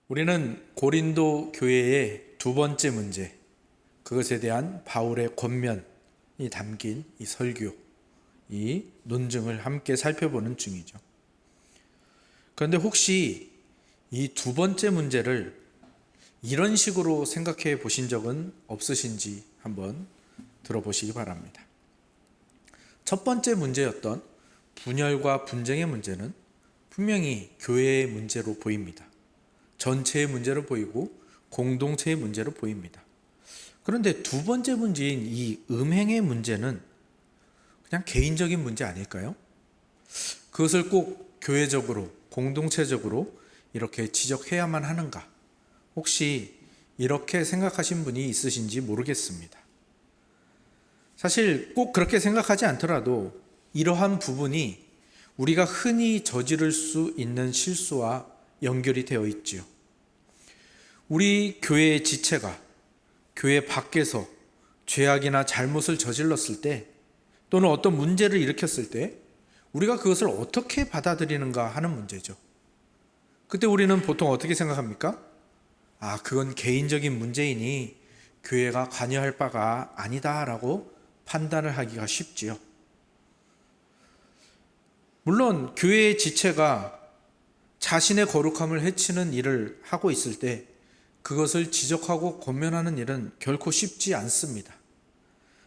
우리는 고린도 교회의 두 번째 문제, 그것에 대한 바울의 권면이 담긴 이 설교, 이 논증을 함께 살펴보는 중이죠. 그런데 혹시 이 두 번째 문제를 이런 식으로 생각해 보신 적은 없으신지 한번 들어보시기 바랍니다. 첫 번째 문제였던 분열과 분쟁의 문제는 분명히 교회의 문제로 보입니다. 전체의 문제로 보이고 공동체의 문제로 보입니다. 그런데 두 번째 문제인 이 음행의 문제는 그냥 개인적인 문제 아닐까요? 그것을 꼭 교회적으로, 공동체적으로 이렇게 지적해야만 하는가? 혹시 이렇게 생각하신 분이 있으신지 모르겠습니다. 사실 꼭 그렇게 생각하지 않더라도 이러한 부분이 우리가 흔히 저지를 수 있는 실수와 연결이 되어 있지요. 우리 교회의 지체가 교회 밖에서 죄악이나 잘못을 저질렀을 때, 또는 어떤 문제를 일으켰을 때 우리가 그것을 어떻게 받아들이는가 하는 문제죠. 그때 우리는 보통 어떻게 생각합니까? 그건 개인적인 문제이니 교회가 관여할 바가 아니다라고 판단을 하기가 쉽지요. 물론 교회의 지체가 자신의 거룩함을 해치는 일을 하고 있을 때 그것을 지적하고 권면하는 일은 결코 쉽지 않습니다.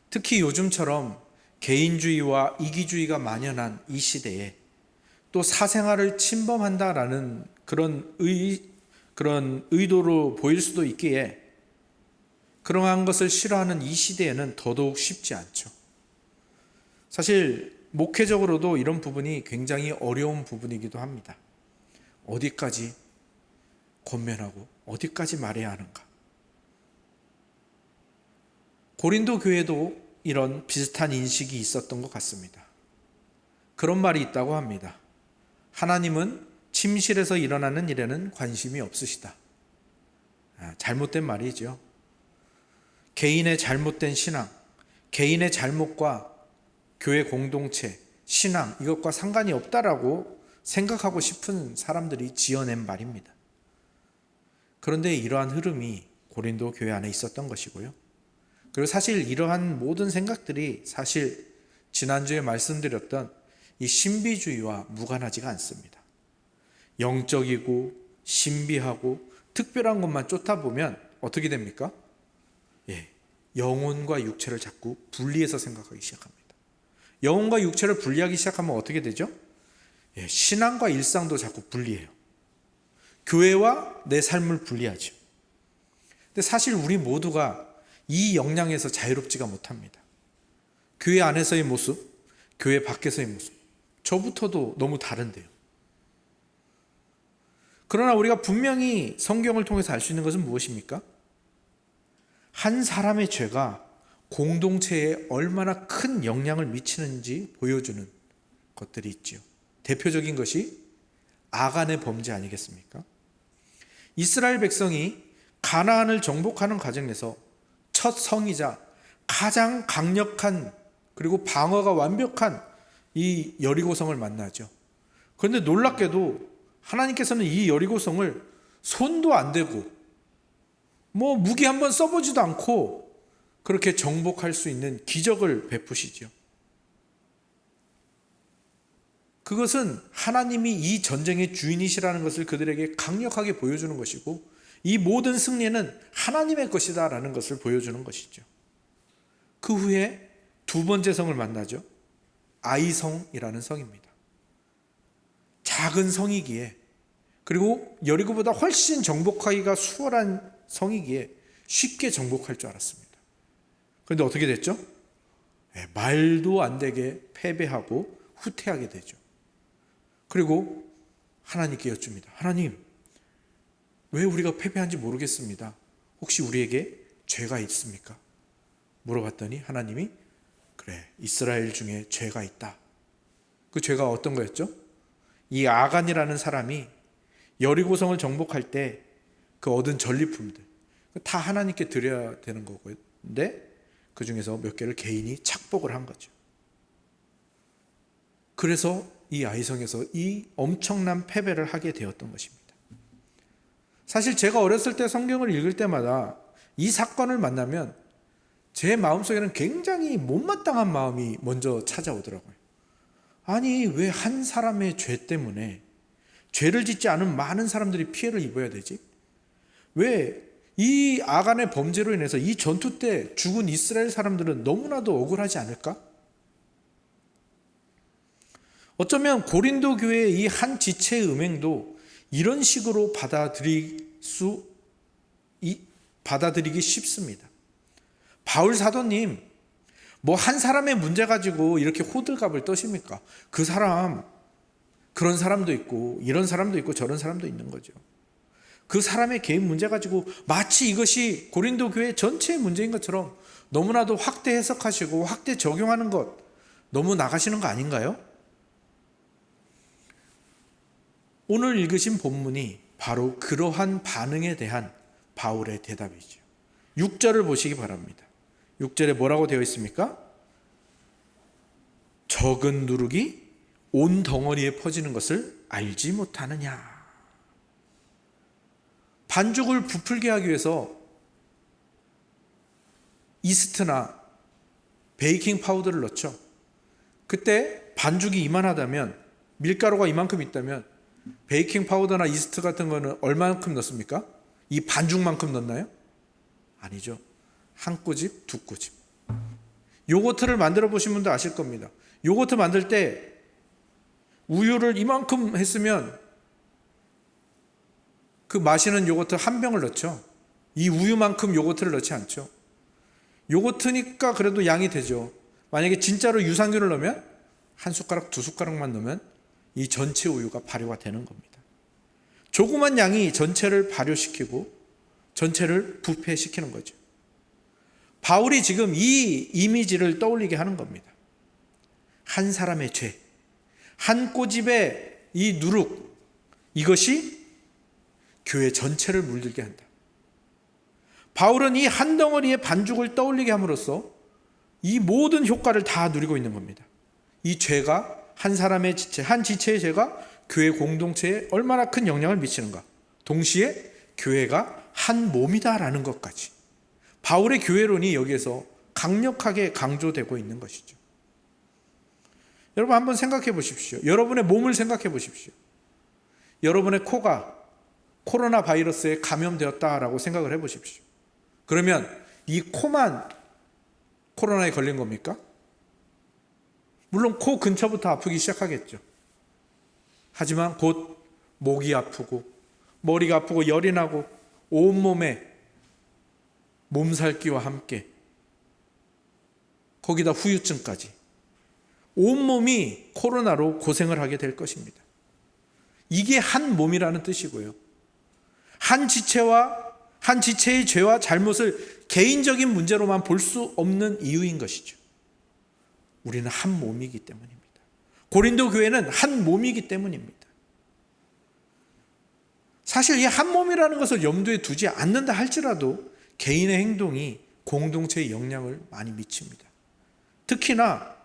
특히 요즘처럼 개인주의와 이기주의가 만연한 이 시대에 또 사생활을 침범한다라는 그런 의도로 보일 수도 있기에 그러한 것을 싫어하는 이 시대에는 더더욱 쉽지 않죠. 사실 목회적으로도 이런 부분이 굉장히 어려운 부분이기도 합니다. 어디까지 권면하고 어디까지 말해야 하는가? 고린도 교회도 이런 비슷한 인식이 있었던 것 같습니다. 그런 말이 있다고 합니다. 하나님은 침실에서 일어나는 일에는 관심이 없으시다. 잘못된 말이죠. 개인의 잘못된 신앙, 개인의 잘못과 교회 공동체, 신앙, 이것과 상관이 없다라고 생각하고 싶은 사람들이 지어낸 말입니다. 그런데 이러한 흐름이 고린도 교회 안에 있었던 것이고요. 그리고 사실 이러한 모든 생각들이 사실 지난주에 말씀드렸던 이 신비주의와 무관하지가 않습니다. 영적이고 신비하고 특별한 것만 쫓다 보면 어떻게 됩니까? 영혼과 육체를 자꾸 분리해서 생각하기 시작합니다. 영혼과 육체를 분리하기 시작하면 어떻게 되죠? 신앙과 일상도 자꾸 분리해요. 교회와 내 삶을 분리하죠. 근데 사실 우리 모두가 이 역량에서 자유롭지가 못합니다. 교회 안에서의 모습, 교회 밖에서의 모습, 저부터도 너무 다른데요. 그러나 우리가 분명히 성경을 통해서 알 수 있는 것은 무엇입니까? 한 사람의 죄가 공동체에 얼마나 큰 영향을 미치는지 보여주는 것들이 있지요. 대표적인 것이 아간의 범죄 아니겠습니까? 이스라엘 백성이 가나안을 정복하는 과정에서 첫 성이자 가장 강력한 그리고 방어가 완벽한 이 여리고성을 만나죠. 그런데 놀랍게도 하나님께서는 이 여리고성을 손도 안 대고 무기 한번 써보지도 않고 그렇게 정복할 수 있는 기적을 베푸시죠. 그것은 하나님이 이 전쟁의 주인이시라는 것을 그들에게 강력하게 보여주는 것이고, 이 모든 승리는 하나님의 것이다 라는 것을 보여주는 것이죠. 그 후에 두 번째 성을 만나죠. 아이성이라는 성입니다. 작은 성이기에, 그리고 여리고보다 훨씬 정복하기가 수월한 성이기에 쉽게 정복할 줄 알았습니다. 그런데 어떻게 됐죠? 말도 안 되게 패배하고 후퇴하게 되죠. 그리고 하나님께 여쭙니다. 하나님, 왜 우리가 패배한지 모르겠습니다. 혹시 우리에게 죄가 있습니까? 물어봤더니 하나님이 그래, 이스라엘 중에 죄가 있다. 그 죄가 어떤 거였죠? 이 아간이라는 사람이 여리고성을 정복할 때 그 얻은 전리품들 다 하나님께 드려야 되는 거고요.근데 그 중에서 몇 개를 개인이 착복을 한 거죠. 그래서 이 아이성에서 이 엄청난 패배를 하게 되었던 것입니다. 사실 제가 어렸을 때 성경을 읽을 때마다 이 사건을 만나면 제 마음속에는 굉장히 못마땅한 마음이 먼저 찾아오더라고요. 아니, 왜 한 사람의 죄 때문에 죄를 짓지 않은 많은 사람들이 피해를 입어야 되지? 왜 이 아간의 범죄로 인해서 이 전투 때 죽은 이스라엘 사람들은 너무나도 억울하지 않을까? 어쩌면 고린도 교회의 이 한 지체의 음행도 이런 식으로 받아들이기 쉽습니다. 바울 사도님, 뭐 한 사람의 문제 가지고 이렇게 호들갑을 떠십니까? 그 사람, 그런 사람도 있고 이런 사람도 있고 저런 사람도 있는 거죠. 그 사람의 개인 문제 가지고 마치 이것이 고린도 교회 전체의 문제인 것처럼 너무나도 확대 해석하시고 확대 적용하는 것 너무 나가시는 거 아닌가요? 오늘 읽으신 본문이 바로 그러한 반응에 대한 바울의 대답이죠. 6절을 보시기 바랍니다. 6절에 뭐라고 되어 있습니까? 적은 누룩이 온 덩어리에 퍼지는 것을 알지 못하느냐. 반죽을 부풀게 하기 위해서 이스트나 베이킹 파우더를 넣죠. 그때 반죽이 이만하다면, 밀가루가 이만큼 있다면 베이킹 파우더나 이스트 같은 거는 얼마만큼 넣습니까? 이 반죽만큼 넣나요? 아니죠. 한 꼬집, 두 꼬집. 요거트를 만들어 보신 분도 아실 겁니다. 요거트 만들 때 우유를 이만큼 했으면 그 마시는 요거트 한 병을 넣죠. 이 우유만큼 요거트를 넣지 않죠. 요거트니까 그래도 양이 되죠. 만약에 진짜로 유산균을 넣으면 한 숟가락, 두 숟가락만 넣으면 이 전체 우유가 발효가 되는 겁니다. 조그만 양이 전체를 발효시키고 전체를 부패시키는 거죠. 바울이 지금 이 이미지를 떠올리게 하는 겁니다. 한 사람의 죄, 한 꼬집의 이 누룩, 이것이 교회 전체를 물들게 한다. 바울은 이 한 덩어리의 반죽을 떠올리게 함으로써 이 모든 효과를 다 누리고 있는 겁니다. 이 죄가 한 사람의 지체, 한 지체의 죄가 교회 공동체에 얼마나 큰 영향을 미치는가. 동시에 교회가 한 몸이다라는 것까지. 바울의 교회론이 여기에서 강력하게 강조되고 있는 것이죠. 여러분 한번 생각해 보십시오. 여러분의 몸을 생각해 보십시오. 여러분의 코가 코로나 바이러스에 감염되었다라고 생각을 해 보십시오. 그러면 이 코만 코로나에 걸린 겁니까? 물론 코 근처부터 아프기 시작하겠죠. 하지만 곧 목이 아프고 머리가 아프고 열이 나고 온몸에 몸살기와 함께 거기다 후유증까지 온몸이 코로나로 고생을 하게 될 것입니다. 이게 한 몸이라는 뜻이고요. 한 지체의 죄와 잘못을 개인적인 문제로만 볼 수 없는 이유인 것이죠. 우리는 한 몸이기 때문입니다. 고린도 교회는 한 몸이기 때문입니다. 사실 이 한 몸이라는 것을 염두에 두지 않는다 할지라도 개인의 행동이 공동체에 영향을 많이 미칩니다. 특히나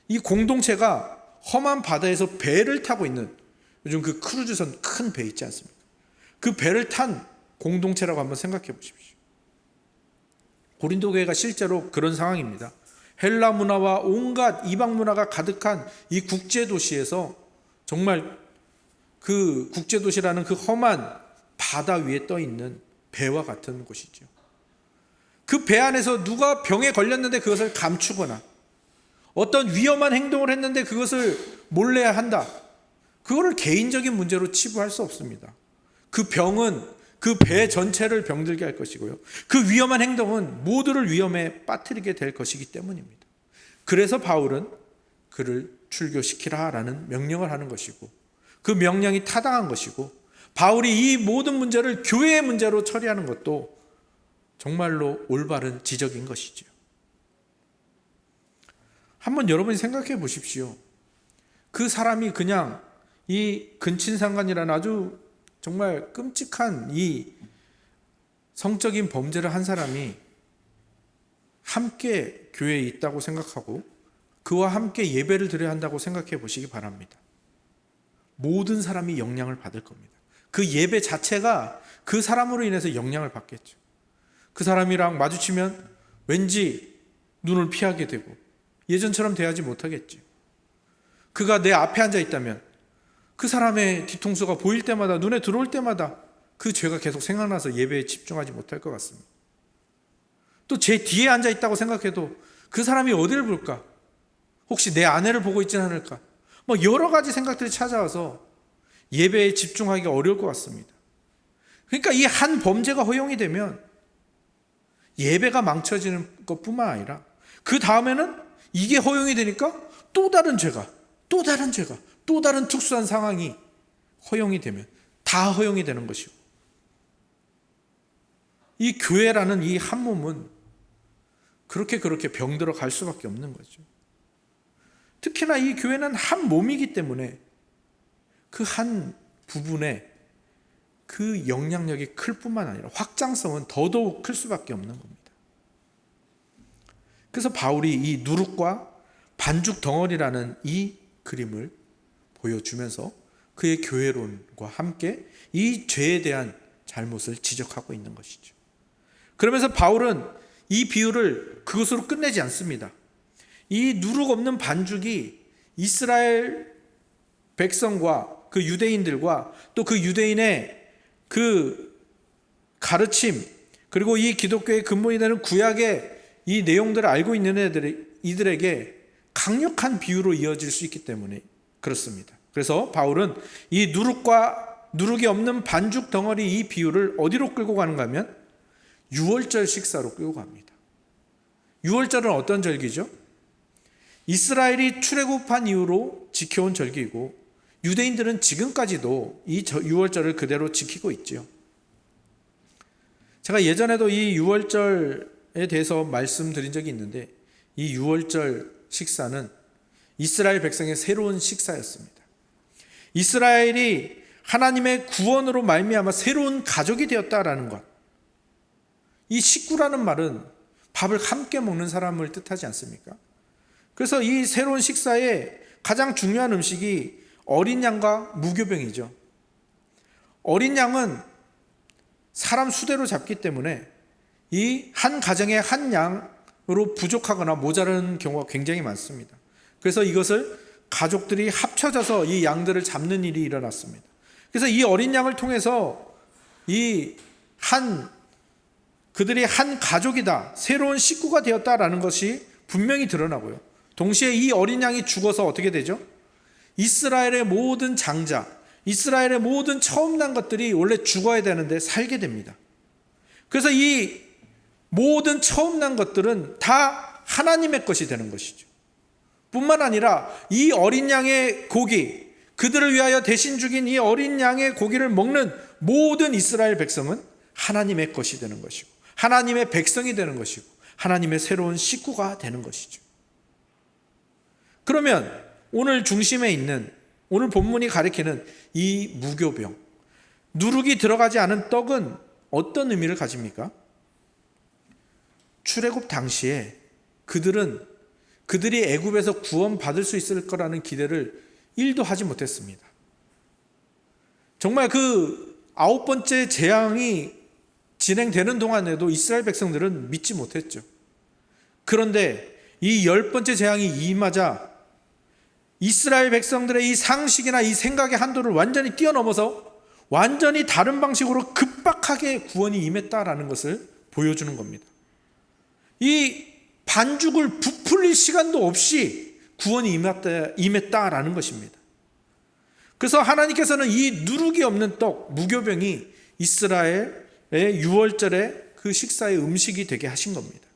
이 공동체가 험한 바다에서 배를 타고 있는, 요즘 그 크루즈선 큰 배 있지 않습니까? 그 배를 탄 공동체라고 한번 생각해 보십시오. 고린도 교회가 실제로 그런 상황입니다. 헬라 문화와 온갖 이방 문화가 가득한 이 국제 도시에서 정말 그 국제 도시라는 그 험한 바다 위에 떠 있는 배와 같은 곳이죠. 그 배 안에서 누가 병에 걸렸는데 그것을 감추거나 어떤 위험한 행동을 했는데 그것을 몰래 한다. 그거를 개인적인 문제로 치부할 수 없습니다. 그 병은 그 배 전체를 병들게 할 것이고요. 그 위험한 행동은 모두를 위험에 빠뜨리게 될 것이기 때문입니다. 그래서 바울은 그를 출교시키라라는 명령을 하는 것이고, 그 명령이 타당한 것이고, 바울이 이 모든 문제를 교회의 문제로 처리하는 것도 정말로 올바른 지적인 것이죠. 한번 여러분이 생각해 보십시오. 그 사람이 그냥 이 근친상간이라는 아주 정말 끔찍한 이 성적인 범죄를 한 사람이 함께 교회에 있다고 생각하고 그와 함께 예배를 드려야 한다고 생각해 보시기 바랍니다. 모든 사람이 영향을 받을 겁니다. 그 예배 자체가 그 사람으로 인해서 영향을 받겠죠. 그 사람이랑 마주치면 왠지 눈을 피하게 되고 예전처럼 대하지 못하겠지. 그가 내 앞에 앉아 있다면 그 사람의 뒤통수가 보일 때마다, 눈에 들어올 때마다 그 죄가 계속 생각나서 예배에 집중하지 못할 것 같습니다. 또 제 뒤에 앉아 있다고 생각해도 그 사람이 어디를 볼까? 혹시 내 아내를 보고 있지는 않을까? 여러 가지 생각들이 찾아와서 예배에 집중하기가 어려울 것 같습니다. 그러니까 이 한 범죄가 허용이 되면 예배가 망쳐지는 것뿐만 아니라 그 다음에는 이게 허용이 되니까 또 다른 죄가, 또 다른 죄가, 또 다른 특수한 상황이 허용이 되면 다 허용이 되는 것이고, 이 교회라는 이 한 몸은 그렇게 병들어 갈 수밖에 없는 거죠. 특히나 이 교회는 한 몸이기 때문에 그 한 부분에 그 영향력이 클 뿐만 아니라 확장성은 더더욱 클 수밖에 없는 겁니다. 그래서 바울이 이 누룩과 반죽 덩어리라는 이 그림을 보여주면서 그의 교회론과 함께 이 죄에 대한 잘못을 지적하고 있는 것이죠. 그러면서 바울은 이 비유를 그것으로 끝내지 않습니다. 이 누룩 없는 반죽이 이스라엘 백성과 그 유대인들과 또 그 유대인의 그 가르침, 그리고 이 기독교의 근본이 되는 구약의 이 내용들을 알고 있는 이들에게 강력한 비유로 이어질 수 있기 때문에 그렇습니다. 그래서 바울은 이 누룩과 누룩이 없는 반죽 덩어리 이 비유를 어디로 끌고 가는가 하면 유월절 식사로 끌고 갑니다. 유월절은 어떤 절기죠? 이스라엘이 출애굽한 이후로 지켜온 절기이고 유대인들은 지금까지도 이 유월절을 그대로 지키고 있지요. 제가 예전에도 이 유월절에 대해서 말씀드린 적이 있는데, 이 유월절 식사는 이스라엘 백성의 새로운 식사였습니다. 이스라엘이 하나님의 구원으로 말미암아 새로운 가족이 되었다라는 것. 이 식구라는 말은 밥을 함께 먹는 사람을 뜻하지 않습니까? 그래서 이 새로운 식사에 가장 중요한 음식이 어린 양과 무교병이죠. 어린 양은 사람 수대로 잡기 때문에 이 한 가정에 한 양으로 부족하거나 모자라는 경우가 굉장히 많습니다. 그래서 이것을 가족들이 합쳐져서 이 양들을 잡는 일이 일어났습니다. 그래서 이 어린 양을 통해서 그들이 한 가족이다, 새로운 식구가 되었다라는 것이 분명히 드러나고요. 동시에 이 어린 양이 죽어서 어떻게 되죠? 이스라엘의 모든 장자, 이스라엘의 모든 처음 난 것들이 원래 죽어야 되는데 살게 됩니다. 그래서 이 모든 처음 난 것들은 다 하나님의 것이 되는 것이죠. 뿐만 아니라 이 어린 양의 고기, 그들을 위하여 대신 죽인 이 어린 양의 고기를 먹는 모든 이스라엘 백성은 하나님의 것이 되는 것이고, 하나님의 백성이 되는 것이고, 하나님의 새로운 식구가 되는 것이죠. 그러면 오늘 중심에 있는, 오늘 본문이 가리키는 이 무교병, 누룩이 들어가지 않은 떡은 어떤 의미를 가집니까? 출애굽 당시에 그들이 애굽에서 구원받을 수 있을 거라는 기대를 1도 하지 못했습니다. 정말 그 9번째 재앙이 진행되는 동안에도 이스라엘 백성들은 믿지 못했죠. 그런데 이 10번째 재앙이 임하자 이스라엘 백성들의 이 상식이나 이 생각의 한도를 완전히 뛰어넘어서 완전히 다른 방식으로 급박하게 구원이 임했다라는 것을 보여주는 겁니다. 이 반죽을 부풀릴 시간도 없이 구원이 임했다라는 것입니다. 그래서 하나님께서는 이 누룩이 없는 떡, 무교병이 이스라엘의 유월절의 그 식사의 음식이 되게 하신 겁니다.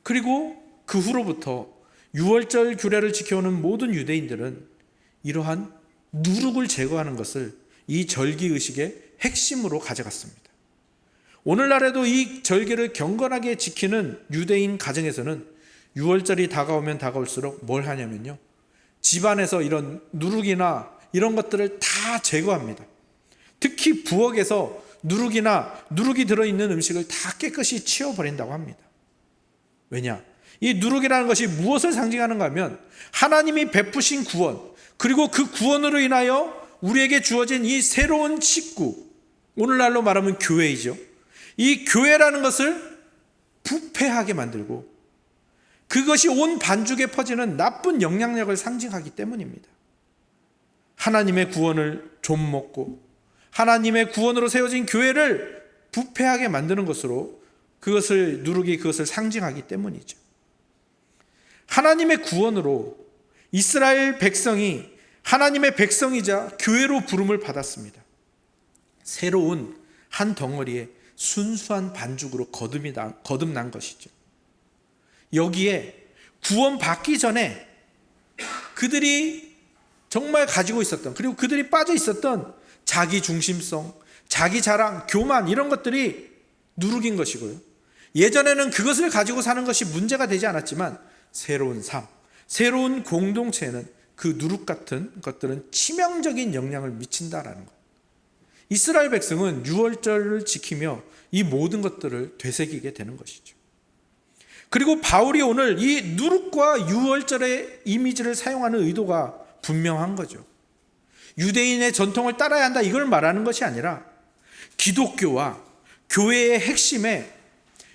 그리고 그 후로부터 유월절 규례를 지켜오는 모든 유대인들은 이러한 누룩을 제거하는 것을 이 절기의식의 핵심으로 가져갔습니다. 오늘날에도 이 절기를 경건하게 지키는 유대인 가정에서는 유월절이 다가오면 다가올수록 뭘 하냐면요, 집안에서 이런 누룩이나 이런 것들을 다 제거합니다. 특히 부엌에서 누룩이 들어있는 음식을 다 깨끗이 치워버린다고 합니다. 왜냐? 이 누룩이라는 것이 무엇을 상징하는가 하면 하나님이 베푸신 구원, 그리고 그 구원으로 인하여 우리에게 주어진 이 새로운 식구, 오늘날로 말하면 교회이죠. 이 교회라는 것을 부패하게 만들고 그것이 온 반죽에 퍼지는 나쁜 영향력을 상징하기 때문입니다. 하나님의 구원을 좀먹고 하나님의 구원으로 세워진 교회를 부패하게 만드는 것으로 그것을 누룩이 그것을 상징하기 때문이죠. 하나님의 구원으로 이스라엘 백성이 하나님의 백성이자 교회로 부름을 받았습니다. 새로운 한 덩어리의 순수한 반죽으로 거듭난 것이죠. 여기에 구원받기 전에 그들이 정말 가지고 있었던, 그리고 그들이 빠져 있었던 자기 중심성, 자기 자랑, 교만, 이런 것들이 누룩인 것이고요. 예전에는 그것을 가지고 사는 것이 문제가 되지 않았지만 새로운 삶, 새로운 공동체에는 그 누룩 같은 것들은 치명적인 영향을 미친다라는 것. 이스라엘 백성은 유월절을 지키며 이 모든 것들을 되새기게 되는 것이죠. 그리고 바울이 오늘 이 누룩과 유월절의 이미지를 사용하는 의도가 분명한 거죠. 유대인의 전통을 따라야 한다, 이걸 말하는 것이 아니라 기독교와 교회의 핵심에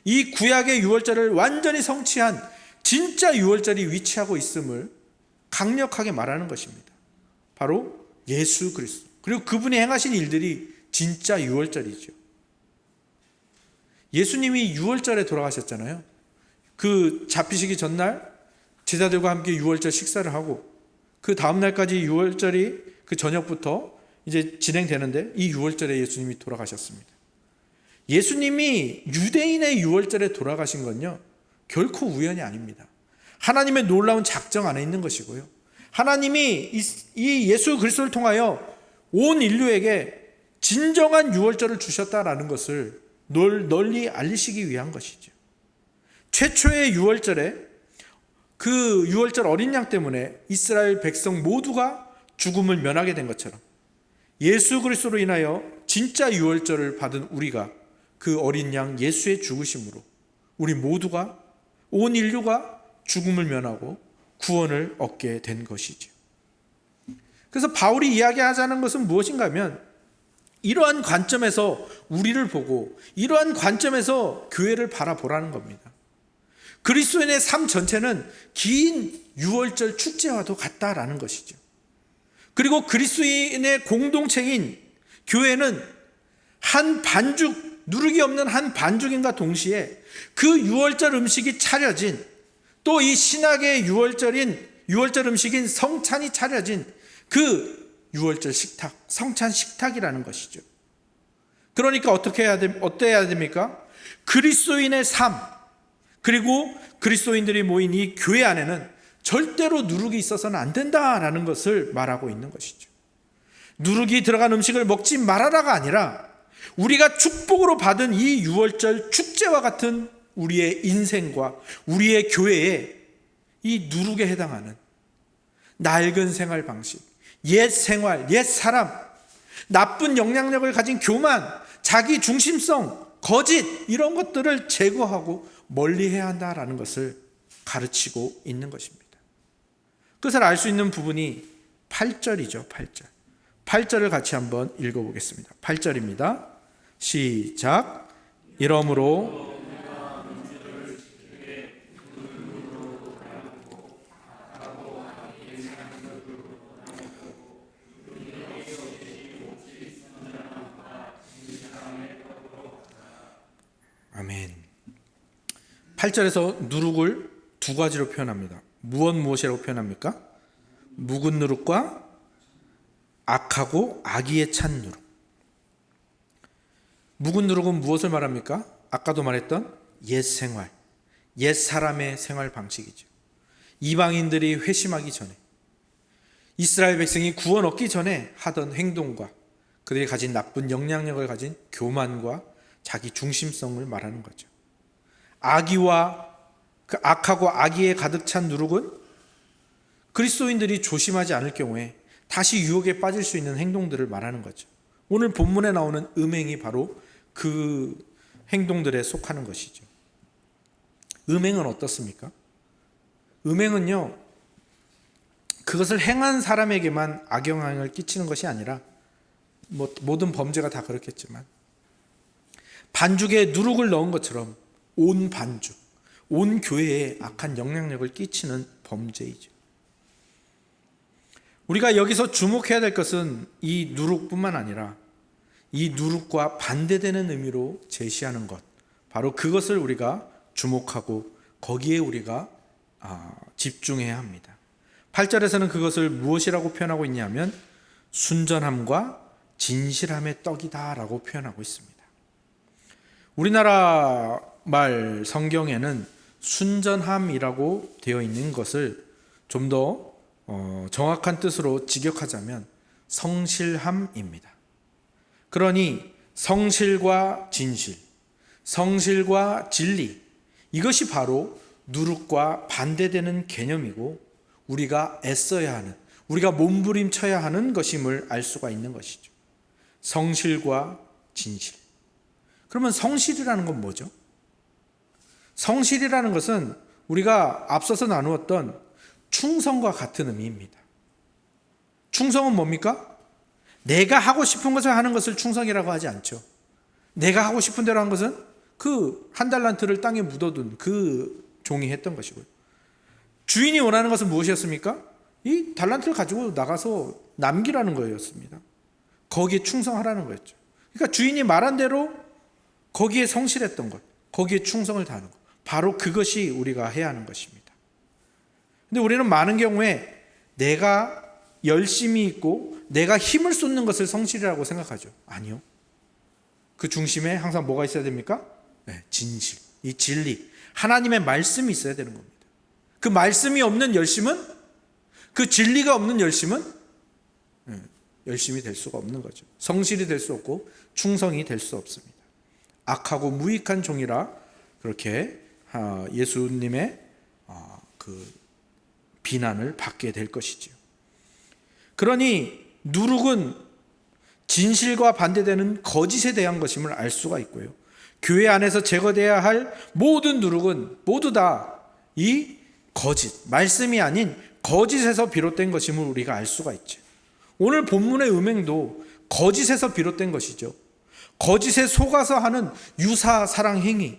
이 구약의 유월절을 완전히 성취한 진짜 유월절이 위치하고 있음을 강력하게 말하는 것입니다. 바로 예수 그리스도, 그리고 그분이 행하신 일들이 진짜 유월절이죠. 예수님이 유월절에 돌아가셨잖아요. 그 잡히시기 전날 제자들과 함께 유월절 식사를 하고 그 다음 날까지 유월절이 그 저녁부터 이제 진행되는데 이 유월절에 예수님이 돌아가셨습니다. 예수님이 유대인의 유월절에 돌아가신 건요, 결코 우연이 아닙니다. 하나님의 놀라운 작정 안에 있는 것이고요. 하나님이 이 예수 그리스도를 통하여 온 인류에게 진정한 유월절을 주셨다라는 것을 널리 알리시기 위한 것이죠. 최초의 유월절에 그 유월절 어린 양 때문에 이스라엘 백성 모두가 죽음을 면하게 된 것처럼 예수 그리스도로 인하여 진짜 유월절을 받은 우리가 그 어린 양 예수의 죽으심으로 우리 모두가, 온 인류가 죽음을 면하고 구원을 얻게 된 것이죠. 그래서 바울이 이야기하자는 것은 무엇인가 하면 이러한 관점에서 우리를 보고 이러한 관점에서 교회를 바라보라는 겁니다. 그리스도인의 삶 전체는 긴 유월절 축제와도 같다라는 것이죠. 그리고 그리스도인의 공동체인 교회는 한 반죽, 누룩이 없는 한 반죽인가 동시에 그 유월절 음식이 차려진, 또 이 신학의 유월절 음식인 성찬이 차려진 그 유월절 식탁, 성찬 식탁이라는 것이죠. 그러니까 어때야 됩니까? 그리스도인의 삶, 그리고 그리스도인들이 모인 이 교회 안에는 절대로 누룩이 있어서는 안 된다라는 것을 말하고 있는 것이죠. 누룩이 들어간 음식을 먹지 말아라가 아니라 우리가 축복으로 받은 이 유월절 축제와 같은 우리의 인생과 우리의 교회에 이 누룩에 해당하는 낡은 생활 방식, 옛 생활, 옛 사람, 나쁜 영향력을 가진 교만, 자기 중심성, 거짓, 이런 것들을 제거하고 멀리해야 한다라는 것을 가르치고 있는 것입니다. 그것을 알 수 있는 부분이 8절이죠. 8절. 8절을 같이 한번 읽어보겠습니다. 8절입니다. 시작. 이러므로 아멘. 8절에서 누룩을 두 가지로 표현합니다. 무엇이라고 표현합니까? 묵은 누룩과 악하고 악의에 찬 누룩. 묵은 누룩은 무엇을 말합니까? 아까도 말했던 옛 생활, 옛 사람의 생활 방식이죠. 이방인들이 회심하기 전에, 이스라엘 백성이 구원 얻기 전에 하던 행동과 그들이 가진 나쁜 영향력을 가진 교만과 자기 중심성을 말하는 거죠. 그 악하고 악의에 가득 찬 누룩은 그리스도인들이 조심하지 않을 경우에 다시 유혹에 빠질 수 있는 행동들을 말하는 거죠. 오늘 본문에 나오는 음행이 바로 그 행동들에 속하는 것이죠. 음행은 어떻습니까? 음행은요, 그것을 행한 사람에게만 악영향을 끼치는 것이 아니라 모든 범죄가 다 그렇겠지만 반죽에 누룩을 넣은 것처럼 온 반죽, 온 교회에 악한 영향력을 끼치는 범죄이죠. 우리가 여기서 주목해야 될 것은 이 누룩뿐만 아니라 이 누룩과 반대되는 의미로 제시하는 것, 바로 그것을 우리가 주목하고 거기에 우리가 집중해야 합니다. 8절에서는 그것을 무엇이라고 표현하고 있냐면 순전함과 진실함의 떡이다 라고 표현하고 있습니다. 우리나라 말 성경에는 순전함이라고 되어 있는 것을 좀 더 정확한 뜻으로 직역하자면 성실함입니다. 그러니 성실과 진실, 성실과 진리, 이것이 바로 누룩과 반대되는 개념이고 우리가 애써야 하는, 우리가 몸부림쳐야 하는 것임을 알 수가 있는 것이죠. 성실과 진실. 그러면 성실이라는 건 뭐죠? 성실이라는 것은 우리가 앞서서 나누었던 충성과 같은 의미입니다. 충성은 뭡니까? 내가 하고 싶은 것을 하는 것을 충성이라고 하지 않죠. 내가 하고 싶은 대로 한 것은 그 한 달란트를 땅에 묻어둔 그 종이 했던 것이고요. 주인이 원하는 것은 무엇이었습니까? 이 달란트를 가지고 나가서 남기라는 거였습니다. 거기에 충성하라는 거였죠. 그러니까 주인이 말한 대로 거기에 성실했던 것, 거기에 충성을 다하는 것, 바로 그것이 우리가 해야 하는 것입니다. 근데 우리는 많은 경우에 내가 열심히 있고 내가 힘을 쏟는 것을 성실이라고 생각하죠. 아니요. 그 중심에 항상 뭐가 있어야 됩니까? 네, 진실, 이 진리, 하나님의 말씀이 있어야 되는 겁니다. 그 말씀이 없는 열심은, 그 진리가 없는 열심은 열심이 될 수가 없는 거죠. 성실이 될 수 없고 충성이 될 수 없습니다. 악하고 무익한 종이라 그렇게 예수님의 그 비난을 받게 될 것이지요. 그러니 누룩은 진실과 반대되는 거짓에 대한 것임을 알 수가 있고요. 교회 안에서 제거되어야 할 모든 누룩은 모두 다 이 거짓, 말씀이 아닌 거짓에서 비롯된 것임을 우리가 알 수가 있죠. 오늘 본문의 음행도 거짓에서 비롯된 것이죠. 거짓에 속아서 하는 유사 사랑 행위,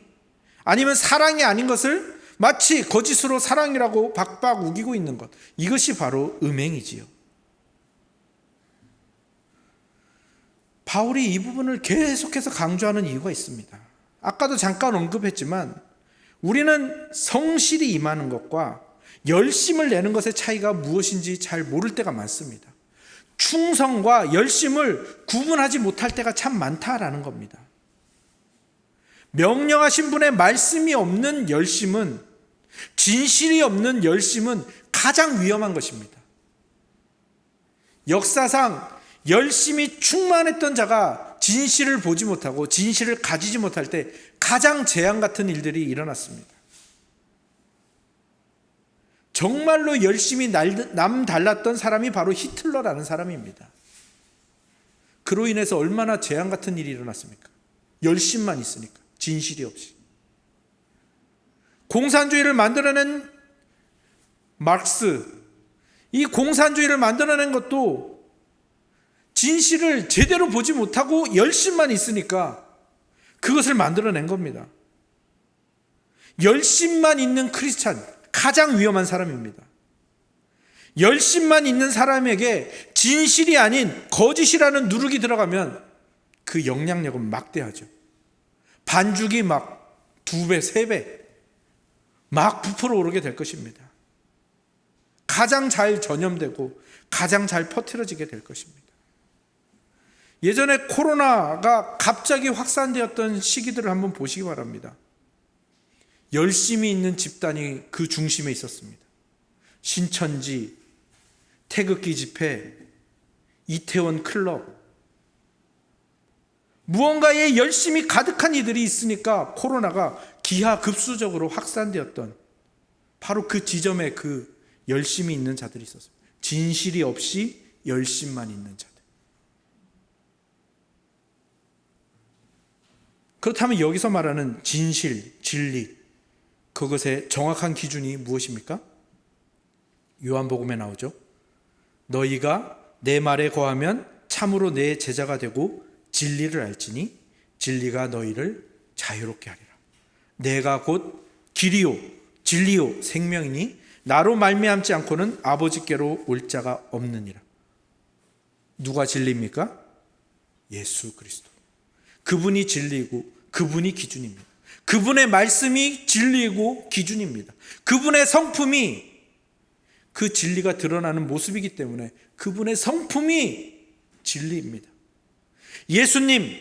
아니면 사랑이 아닌 것을 마치 거짓으로 사랑이라고 박박 우기고 있는 것, 이것이 바로 음행이지요. 바울이 이 부분을 계속해서 강조하는 이유가 있습니다. 아까도 잠깐 언급했지만 우리는 성실히 임하는 것과 열심을 내는 것의 차이가 무엇인지 잘 모를 때가 많습니다. 충성과 열심을 구분하지 못할 때가 참 많다라는 겁니다. 명령하신 분의 말씀이 없는 열심은, 진실이 없는 열심은 가장 위험한 것입니다. 역사상 열심히 충만했던 자가 진실을 보지 못하고 진실을 가지지 못할 때 가장 재앙 같은 일들이 일어났습니다. 정말로 열심히 남달랐던 사람이 바로 히틀러라는 사람입니다. 그로 인해서 얼마나 재앙 같은 일이 일어났습니까? 열심만 있으니까, 진실이 없이. 공산주의를 만들어낸 마르크스, 이 공산주의를 만들어낸 것도 진실을 제대로 보지 못하고 열심만 있으니까 그것을 만들어낸 겁니다. 열심만 있는 크리스찬, 가장 위험한 사람입니다. 열심만 있는 사람에게 진실이 아닌 거짓이라는 누룩이 들어가면 그 영향력은 막대하죠. 반죽이 막 2배, 3배 막 부풀어 오르게 될 것입니다. 가장 잘 전염되고 가장 잘 퍼뜨려지게 될 것입니다. 예전에 코로나가 갑자기 확산되었던 시기들을 한번 보시기 바랍니다. 열심히 있는 집단이 그 중심에 있었습니다. 신천지, 태극기 집회, 이태원 클럽, 무언가에 열심히 가득한 이들이 있으니까 코로나가 기하급수적으로 확산되었던 바로 그 지점에 그 열심히 있는 자들이 있었습니다. 진실이 없이 열심만 있는 자들. 그렇다면 여기서 말하는 진실, 진리, 그것의 정확한 기준이 무엇입니까? 요한복음에 나오죠. 너희가 내 말에 거하면 참으로 내 제자가 되고 진리를 알지니 진리가 너희를 자유롭게 하리라. 내가 곧 길이요 진리요 생명이니 나로 말미암지 않고는 아버지께로 올 자가 없느니라. 누가 진리입니까? 예수 그리스도. 그분이 진리고 그분이 기준입니다. 그분의 말씀이 진리이고 기준입니다. 그분의 성품이 그 진리가 드러나는 모습이기 때문에 그분의 성품이 진리입니다. 예수님,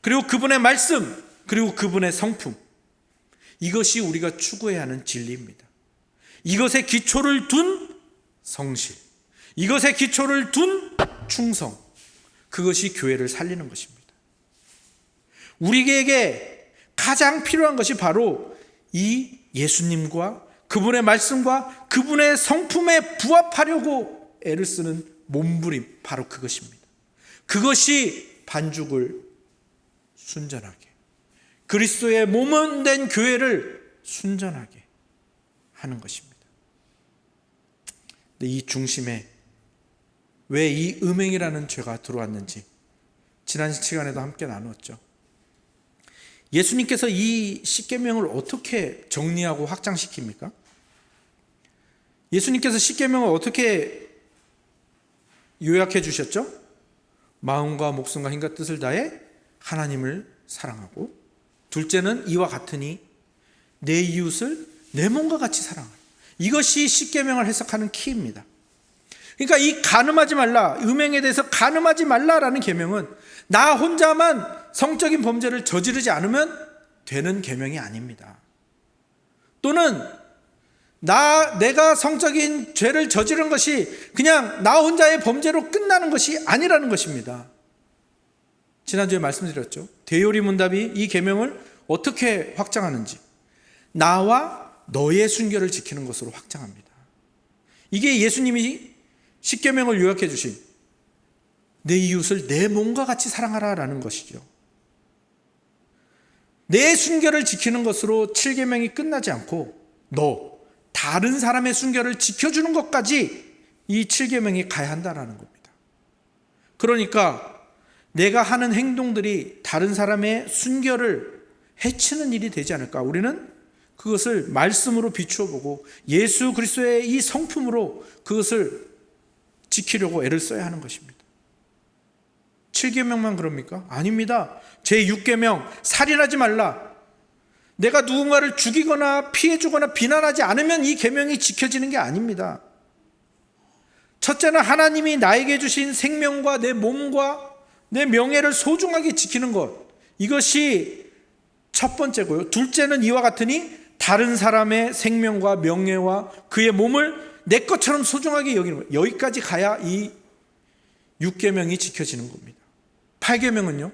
그리고 그분의 말씀, 그리고 그분의 성품, 이것이 우리가 추구해야 하는 진리입니다. 이것에 기초를 둔 성실, 이것에 기초를 둔 충성, 그것이 교회를 살리는 것입니다. 우리에게 가장 필요한 것이 바로 이 예수님과 그분의 말씀과 그분의 성품에 부합하려고 애를 쓰는 몸부림, 바로 그것입니다. 그것이 반죽을 순전하게, 그리스도의 몸은 된 교회를 순전하게 하는 것입니다. 근데 이 중심에 왜 이 음행이라는 죄가 들어왔는지 지난 시간에도 함께 나누었죠. 예수님께서 이 십계명을 어떻게 정리하고 확장시킵니까? 예수님께서 십계명을 어떻게 요약해 주셨죠? 마음과 목숨과 힘과 뜻을 다해 하나님을 사랑하고, 둘째는 이와 같으니 내 이웃을 내 몸과 같이 사랑하라. 이것이 십계명을 해석하는 키입니다. 그러니까 이 간음하지 말라, 음행에 대해서 간음하지 말라라는 계명은 나 혼자만 성적인 범죄를 저지르지 않으면 되는 계명이 아닙니다. 또는 내가 성적인 죄를 저지른 것이 그냥 나 혼자의 범죄로 끝나는 것이 아니라는 것입니다. 지난주에 말씀드렸죠. 대요리 문답이 이 계명을 어떻게 확장하는지, 나와 너의 순결을 지키는 것으로 확장합니다. 이게 예수님이 십계명을 요약해 주신 내 이웃을 내 몸과 같이 사랑하라라는 것이죠. 내 순결을 지키는 것으로 7계명이 끝나지 않고 다른 사람의 순결을 지켜주는 것까지 이 7계명이 가야 한다는 겁니다. 그러니까 내가 하는 행동들이 다른 사람의 순결을 해치는 일이 되지 않을까? 우리는 그것을 말씀으로 비추어 보고 예수 그리스도의 이 성품으로 그것을 지키려고 애를 써야 하는 것입니다. 7계명만 그럽니까? 아닙니다. 제6계명 살인하지 말라. 내가 누군가를 죽이거나 피해주거나 비난하지 않으면 이 계명이 지켜지는 게 아닙니다. 첫째는 하나님이 나에게 주신 생명과 내 몸과 내 명예를 소중하게 지키는 것, 이것이 첫 번째고요. 둘째는 이와 같으니 다른 사람의 생명과 명예와 그의 몸을 내 것처럼 소중하게 여기는 거예요. 여기까지 가야 이 6계명이 지켜지는 겁니다. 8계명은요,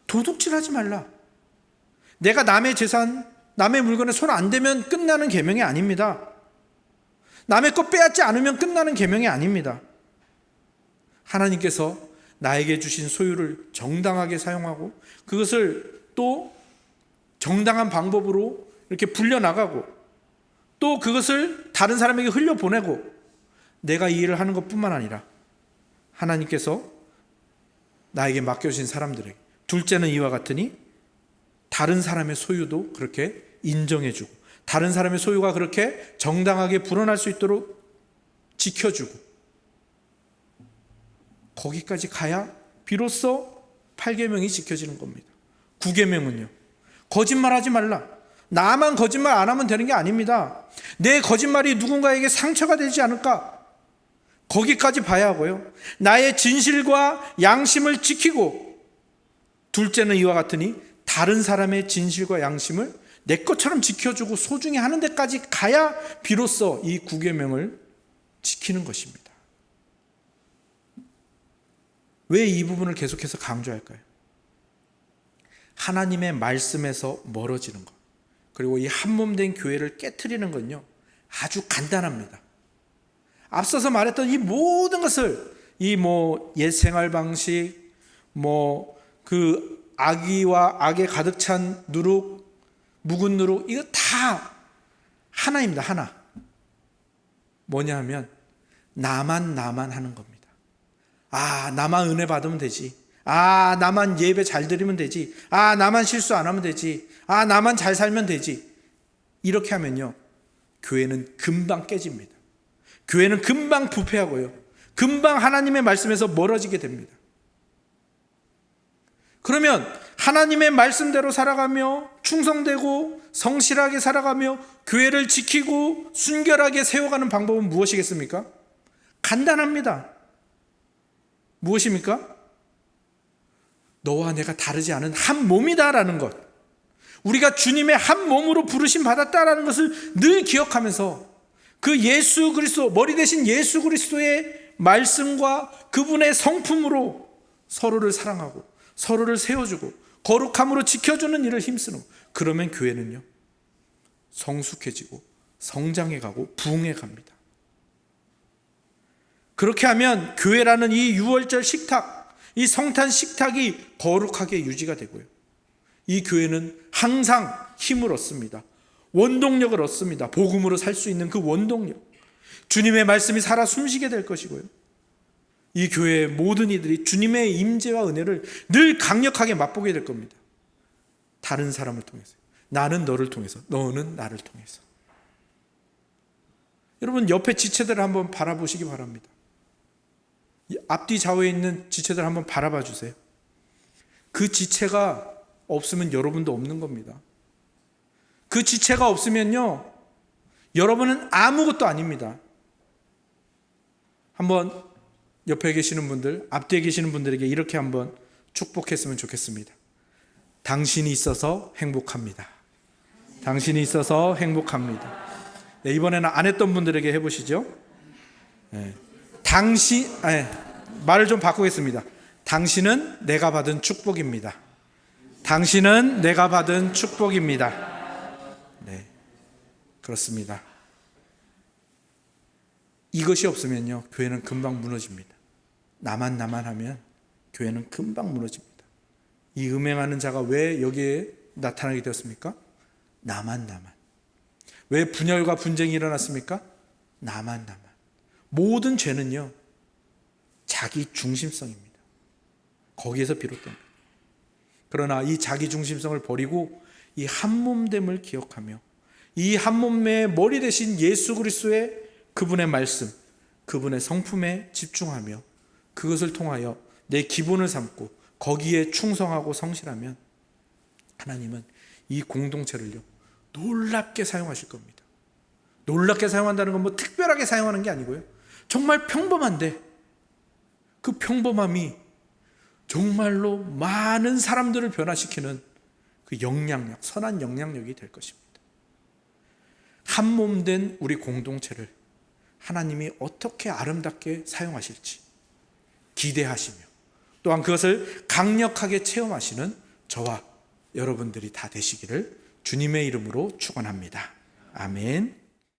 도둑질하지 말라. 내가 남의 재산, 남의 물건에 손 안 대면 끝나는 계명이 아닙니다. 남의 것 빼앗지 않으면 끝나는 계명이 아닙니다. 하나님께서 나에게 주신 소유를 정당하게 사용하고 그것을 또 정당한 방법으로 이렇게 불려나가고 또 그것을 다른 사람에게 흘려보내고 내가 이 일을 하는 것뿐만 아니라 하나님께서 나에게 맡겨주신 사람들에게, 둘째는 이와 같으니 다른 사람의 소유도 그렇게 인정해주고 다른 사람의 소유가 그렇게 정당하게 불어날 수 있도록 지켜주고, 거기까지 가야 비로소 8계명이 지켜지는 겁니다. 9계명은요, 거짓말하지 말라. 나만 거짓말 안 하면 되는 게 아닙니다. 내 거짓말이 누군가에게 상처가 되지 않을까? 거기까지 봐야 하고요. 나의 진실과 양심을 지키고, 둘째는 이와 같으니 다른 사람의 진실과 양심을 내 것처럼 지켜주고 소중히 하는 데까지 가야 비로소 이 9계명을 지키는 것입니다. 왜 이 부분을 계속해서 강조할까요? 하나님의 말씀에서 멀어지는 것, 그리고 이 한몸된 교회를 깨트리는 건요, 아주 간단합니다. 앞서서 말했던 이 모든 것을, 옛 생활 방식, 그 악의와 악에 가득 찬 누룩, 묵은 누룩, 이거 다 하나입니다. 하나. 뭐냐 하면 나만 하는 겁니다. 아, 나만 은혜 받으면 되지. 아, 나만 예배 잘 드리면 되지. 아, 나만 실수 안 하면 되지. 아, 나만 잘 살면 되지. 이렇게 하면요, 교회는 금방 깨집니다. 교회는 금방 부패하고요, 금방 하나님의 말씀에서 멀어지게 됩니다. 그러면 하나님의 말씀대로 살아가며 충성되고 성실하게 살아가며 교회를 지키고 순결하게 세워가는 방법은 무엇이겠습니까? 간단합니다. 무엇입니까? 너와 내가 다르지 않은 한 몸이다라는 것, 우리가 주님의 한 몸으로 부르심 받았다라는 것을 늘 기억하면서 그 예수 그리스도, 머리 대신 예수 그리스도의 말씀과 그분의 성품으로 서로를 사랑하고 서로를 세워주고 거룩함으로 지켜주는 일을 힘쓰는, 그러면 교회는요 성숙해지고 성장해가고 부흥해갑니다. 그렇게 하면 교회라는 이 유월절 식탁, 이 성탄 식탁이 거룩하게 유지가 되고요, 이 교회는 항상 힘을 얻습니다. 원동력을 얻습니다. 복음으로 살 수 있는 그 원동력, 주님의 말씀이 살아 숨쉬게 될 것이고요, 이 교회의 모든 이들이 주님의 임재와 은혜를 늘 강력하게 맛보게 될 겁니다. 다른 사람을 통해서, 나는 너를 통해서, 너는 나를 통해서. 여러분, 옆에 지체들을 한번 바라보시기 바랍니다. 앞뒤 좌우에 있는 지체들 한번 바라봐 주세요. 그 지체가 없으면 여러분도 없는 겁니다. 그 지체가 없으면요, 여러분은 아무것도 아닙니다. 한번 옆에 계시는 분들, 앞뒤에 계시는 분들에게 이렇게 한번 축복했으면 좋겠습니다. 당신이 있어서 행복합니다. 당신이 있어서 행복합니다. 네, 이번에는 안 했던 분들에게 해보시죠. 네. 말을 좀 바꾸겠습니다. 당신은 내가 받은 축복입니다. 당신은 내가 받은 축복입니다. 네, 그렇습니다. 이것이 없으면요, 교회는 금방 무너집니다. 나만 하면 교회는 금방 무너집니다. 이 음행하는 자가 왜 여기에 나타나게 되었습니까? 나만. 왜 분열과 분쟁이 일어났습니까? 나만. 모든 죄는요, 자기 중심성입니다. 거기에서 비롯됩니다. 그러나 이 자기 중심성을 버리고 이 한몸됨을 기억하며 이 한몸의 머리 대신 예수 그리스도의 그분의 말씀, 그분의 성품에 집중하며 그것을 통하여 내 기본을 삼고 거기에 충성하고 성실하면 하나님은 이 공동체를요 놀랍게 사용하실 겁니다. 놀랍게 사용한다는 건 뭐 특별하게 사용하는 게 아니고요, 정말 평범한데 그 평범함이 정말로 많은 사람들을 변화시키는 그 영향력, 선한 영향력이 될 것입니다. 한 몸 된 우리 공동체를 하나님이 어떻게 아름답게 사용하실지 기대하시며 또한 그것을 강력하게 체험하시는 저와 여러분들이 다 되시기를 주님의 이름으로 축원합니다. 아멘.